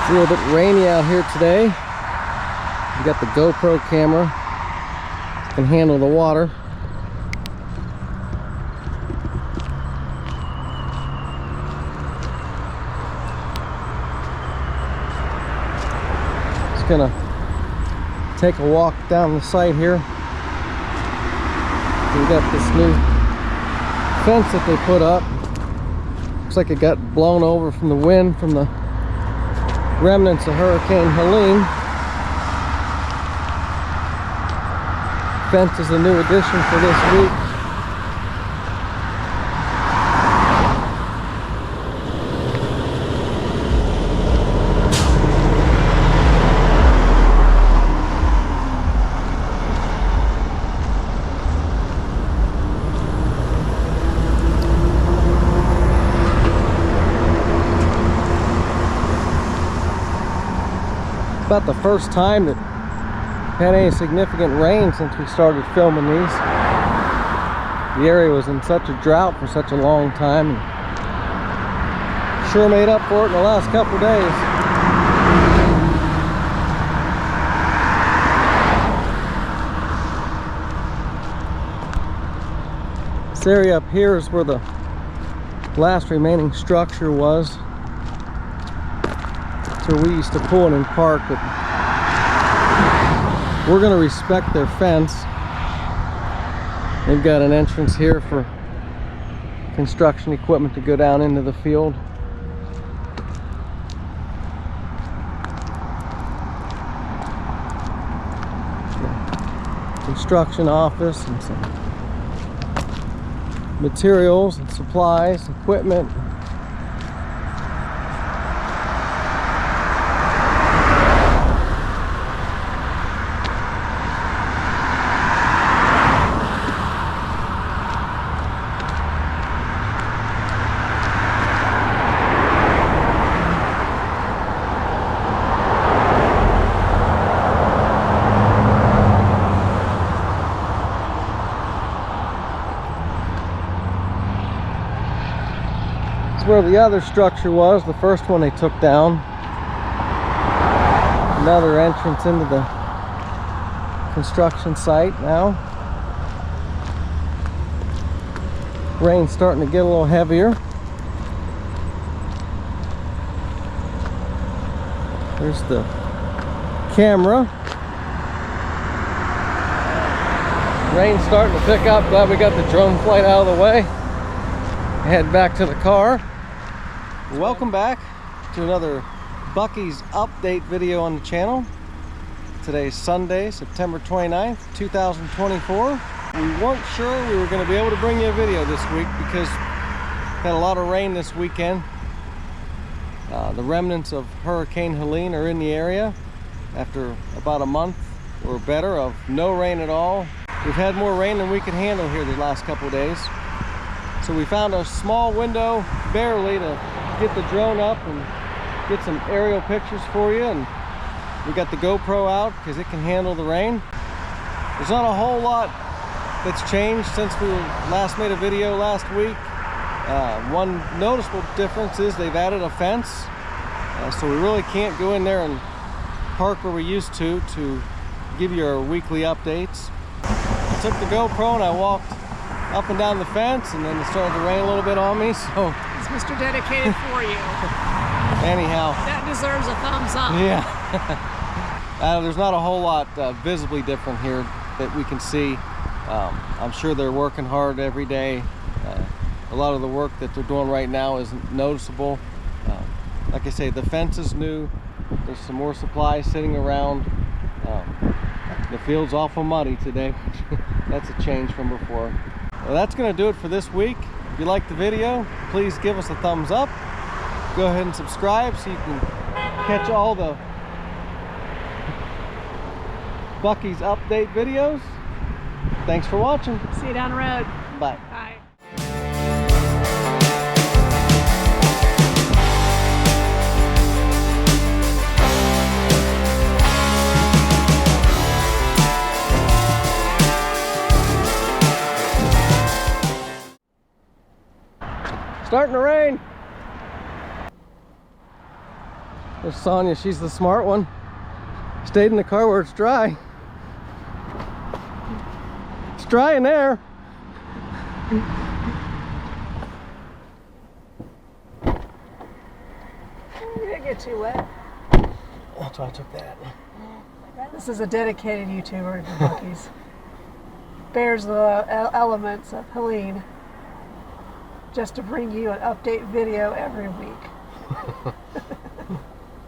It's a little bit rainy out here today. We got the GoPro camera. It can handle the water. Just gonna take a walk down the site here. We got this new fence that they put up. Looks like it got blown over from the wind from the remnants of Hurricane Helene. Fence is a new addition for this week. About the first time that had any significant rain since we started filming these. The area was in such a drought for such a long time, and sure made up for it in the last couple of days. This area up here is where the last remaining structure was. Where we used to pull in and park, but we're going to respect their fence. They've got an entrance here for construction equipment to go down into the field. Construction office and some materials and supplies, equipment. Where the other structure was, the first one they took down. Another entrance into the construction site now. Rain's starting to get a little heavier. There's the camera. Rain's starting to pick up. Glad we got the drone flight out of the way. Head back to the car. Welcome back to another Buc-ee's update video on the channel. Today's Sunday, September 29th, 2024. We weren't sure we were going to be able to bring you a video this week because we had a lot of rain this weekend. The remnants of Hurricane Helene are in the area after about a month or better of no rain at all. We've had more rain than we could handle here the last couple of days. So we found a small window, barely, to get the drone up and get some aerial pictures for you. And we got the GoPro out because it can handle the rain. There's not a whole lot that's changed since we last made a video last week. One noticeable difference is they've added a fence, so we really can't go in there and park where we used to give you our weekly updates. I took the GoPro and I walked up and down the fence, and then it started to rain a little bit on me, so it's Mr. Dedicated for you. Anyhow, that deserves a thumbs up. Yeah. There's not a whole lot visibly different here that we can see. I'm sure they're working hard every day. A lot of the work that they're doing right now isn't noticeable. Like I say, the fence is new. There's some more supplies sitting around. The field's awful muddy today. That's a change from before. Well, that's going to do it for this week. If you liked the video, please give us a thumbs up. Go ahead and subscribe so you can catch all the Buc-ee's update videos. Thanks for watching. See you down the road. Bye. Bye. Starting to rain. There's Sonia, she's the smart one. Stayed in the car where it's dry. It's dry in there. You didn't get too wet. That's why I took that. This is a dedicated YouTuber to Buc-ee's. Bears the elements of Helene just to bring you an update video every week.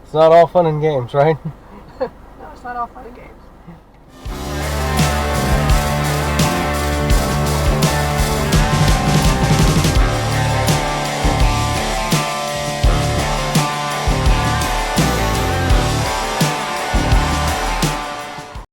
It's not all fun and games, right? No, it's not all fun and games.